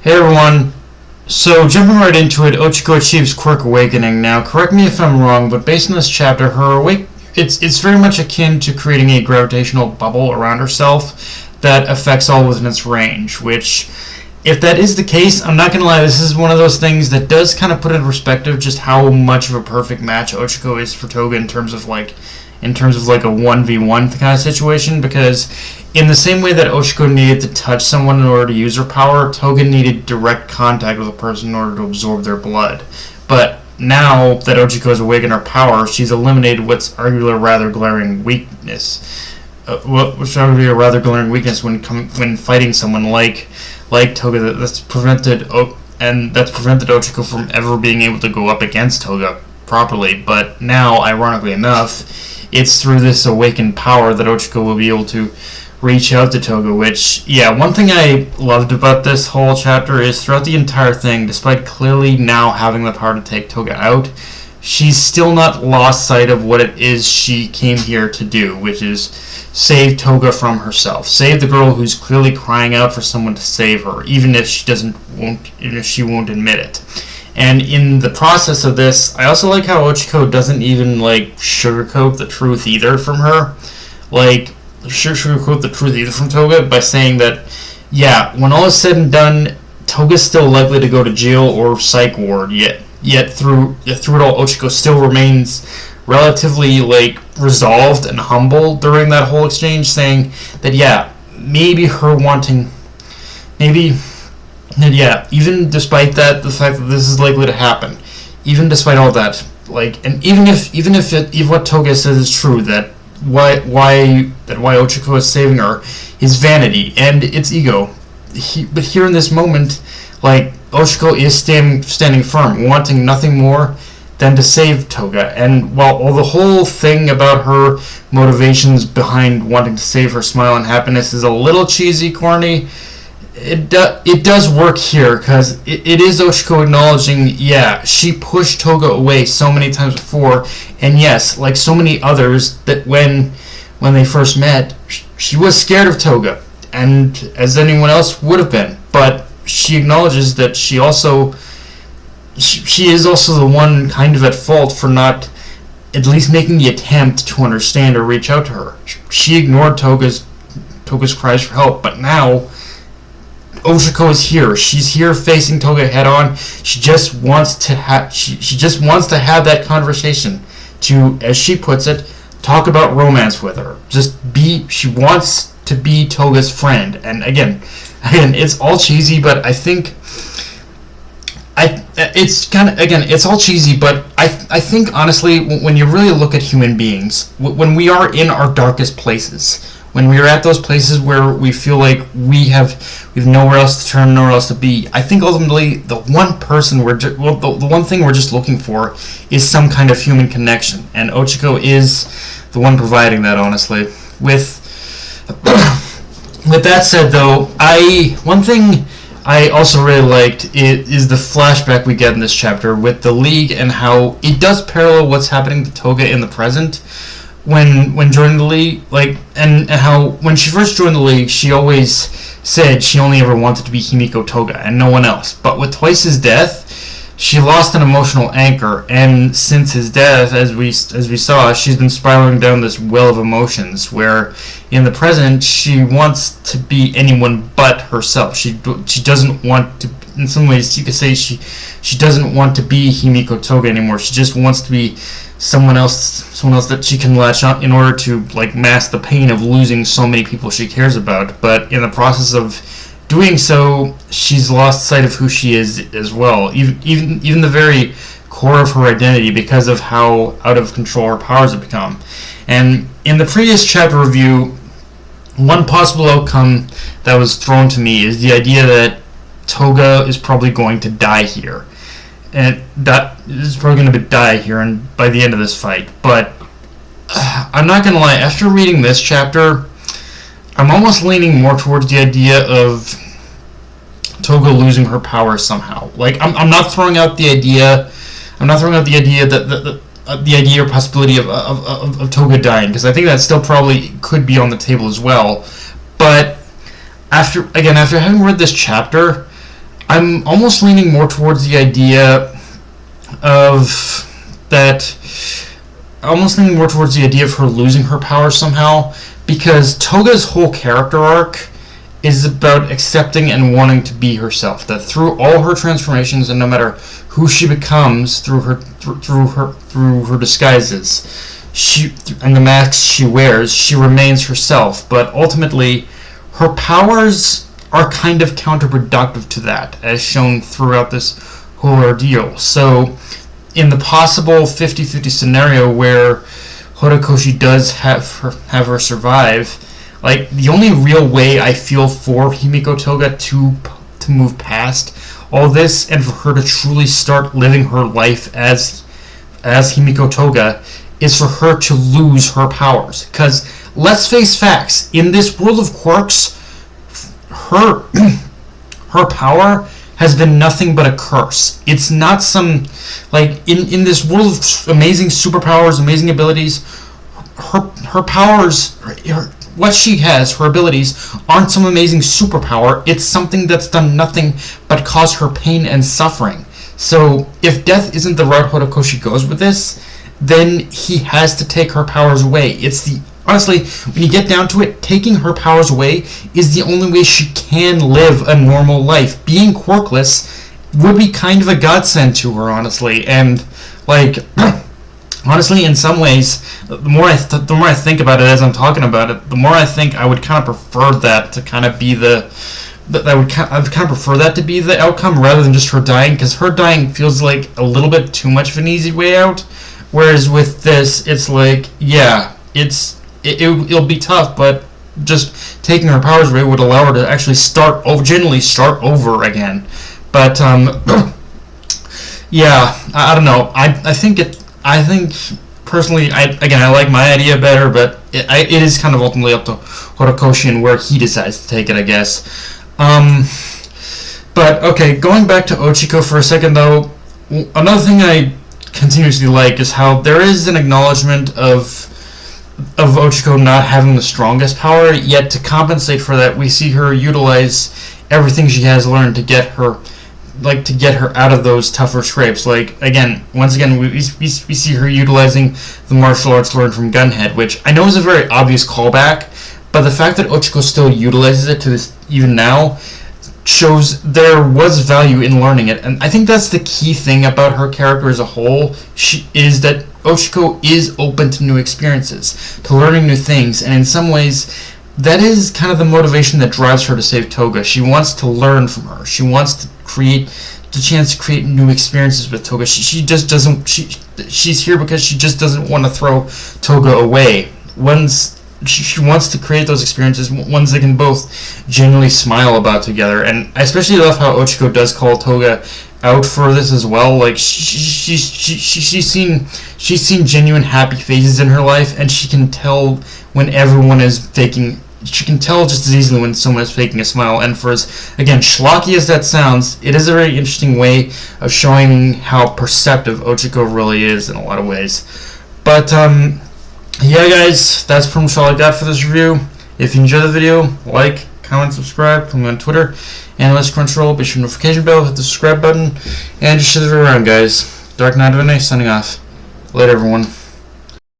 Hey everyone, so jumping right into it, Ochiko achieves Quirk Awakening. Now, correct me if I'm wrong, but based on this chapter, it's very much akin to creating a gravitational bubble around herself that affects all within its range, which, if that is the case, I'm not going to lie, this is one of those things that does kind of put into perspective just how much of a perfect match Ochiko is for Toga in terms of like a 1v1 kind of situation, because in the same way that Ochiko needed to touch someone in order to use her power, Toga needed direct contact with a person in order to absorb their blood. But now that Ochiko has awakened her power, she's eliminated what's arguably a rather glaring weakness. When fighting someone like Toga, that's prevented Ochiko from ever being able to go up against Toga properly. But now, ironically enough, it's through this awakened power that Ochiko will be able to reach out to Toga, which, yeah, one thing I loved about this whole chapter is throughout the entire thing, despite clearly now having the power to take Toga out, she's still not lost sight of what it is she came here to do, which is save Toga from herself. Save the girl who's clearly crying out for someone to save her, even if she won't admit it. And in the process of this, I also like how Ochiko doesn't even sugarcoat the truth either from her. Sugarcoat the truth either from Toga by saying that, yeah, when all is said and done, Toga's still likely to go to jail or psych ward. Yet through it all, Ochiko still remains relatively resolved and humble during that whole exchange, saying that even despite that, the fact that this is likely to happen, even despite all that, and even if what Toga says is true, that why Ochiko is saving her is vanity and its ego. But here in this moment, Ochiko is standing firm, wanting nothing more than to save Toga. And while the whole thing about her motivations behind wanting to save her smile and happiness is a little cheesy, corny, it does work here, because it is Ochiko acknowledging, she pushed Toga away so many times before, and yes, like so many others, that when they first met, she was scared of Toga, and as anyone else would have been, but she acknowledges that she is also the one kind of at fault for not at least making the attempt to understand or reach out to her. She ignored Toga's cries for help, but now Ochiko is here. She's here facing Toga head on. She just wants to have that conversation to, as she puts it, talk about romance with her. She wants to be Toga's friend. And again, it's all cheesy, but I think it's all cheesy, but I think honestly, when you really look at human beings, when we are in our darkest places, when we are at those places where we feel like we've nowhere else to turn, nowhere else to be, I think ultimately the one thing we're just looking for is some kind of human connection, and Ochiko is the one providing that, honestly. With that said, though, one thing I also really liked is the flashback we get in this chapter with the League, and how it does parallel what's happening to Toga in the present. When joining the League, and how when she first joined the League, she always said she only ever wanted to be Himiko Toga and no one else. But with Twice's death, she lost an emotional anchor, and since his death, as we saw, she's been spiraling down this well of emotions, where in the present she wants to be anyone but herself. She doesn't want to. In some ways, you could say she doesn't want to be Himiko Toga anymore. She just wants to be someone else that she can latch on in order to mask the pain of losing so many people she cares about. But in the process of doing so, she's lost sight of who she is as well, even the very core of her identity, because of how out of control her powers have become. And in the previous chapter review, one possible outcome that was thrown to me is the idea that Toga is probably going to die here. And that is probably going to die here and by the end of this fight. But I'm not going to lie, after reading this chapter, I'm almost leaning more towards the idea of Toga losing her powers somehow. I'm not throwing out the idea. I'm not throwing out the idea that the idea or possibility of Toga dying, because I think that still probably could be on the table as well. But after having read this chapter, I'm almost leaning more towards the idea of that. Almost leaning more towards the idea of her losing her power somehow, because Toga's whole character arc is about accepting and wanting to be herself. That through all her transformations, and no matter who she becomes through her disguises, and the masks she wears, she remains herself. But ultimately, her powers are kind of counterproductive to that, as shown throughout this whole ordeal. So, in the possible 50-50 scenario where Horikoshi does have her survive, like, the only real way I feel for Himiko Toga to move past all this and for her to truly start living her life as Himiko Toga is for her to lose her powers. Because, let's face facts, in this world of quirks, her power has been nothing but a curse. It's not some, like, in this world of amazing superpowers, amazing abilities, her powers, what she has, her abilities, aren't some amazing superpower. It's something that's done nothing but cause her pain and suffering. So, if death isn't the route Horikoshi goes with this, then he has to take her powers away. Honestly, when you get down to it, taking her powers away is the only way she can live a normal life. Being quirkless would be kind of a godsend to her, honestly. And, like, honestly, in some ways, the more I think about it as I'm talking about it, the more I think I would kind of prefer that to kind of be I would kind of prefer that to be the outcome rather than just her dying, because her dying feels like a little bit too much of an easy way out. Whereas with this, it's like, yeah, it'll be tough, but just taking her powers away would allow her to actually genuinely start over again. But yeah, I don't know. I think personally, I like my idea better, but it is kind of ultimately up to Horikoshi and where he decides to take it, I guess. But okay, going back to Ochiko for a second though, another thing I continuously like is how there is an acknowledgement of Ochiko not having the strongest power, yet to compensate for that, we see her utilize everything she has learned to get her out of those tougher scrapes. Like, once again, we see her utilizing the martial arts learned from Gunhead, which I know is a very obvious callback, but the fact that Ochiko still utilizes it to this even now shows there was value in learning it. And I think that's the key thing about her character as a whole, is that Ochiko is open to new experiences, to learning new things, and in some ways that is kind of the motivation that drives her to save Toga. She wants to learn from her. She wants to create the chance to create new experiences with Toga. She just doesn't. She's here because she just doesn't want to throw Toga away. She wants to create those experiences, ones they can both genuinely smile about together. And I especially love how Ochiko does call Toga out for this as well. Like, she's seen genuine happy faces in her life, and she can tell when everyone is faking. She can tell just as easily when someone is faking a smile. And for as schlocky as that sounds, it is a very interesting way of showing how perceptive Ochiko really is in a lot of ways. But yeah, guys, that's pretty much all I got for this review. If you enjoyed the video, like, comment, subscribe, follow me on Twitter, Analyst Crunchyroll, be sure notification bell, hit the subscribe button, and just share the video around, guys. Dark Knight of a Night signing off. Later, everyone.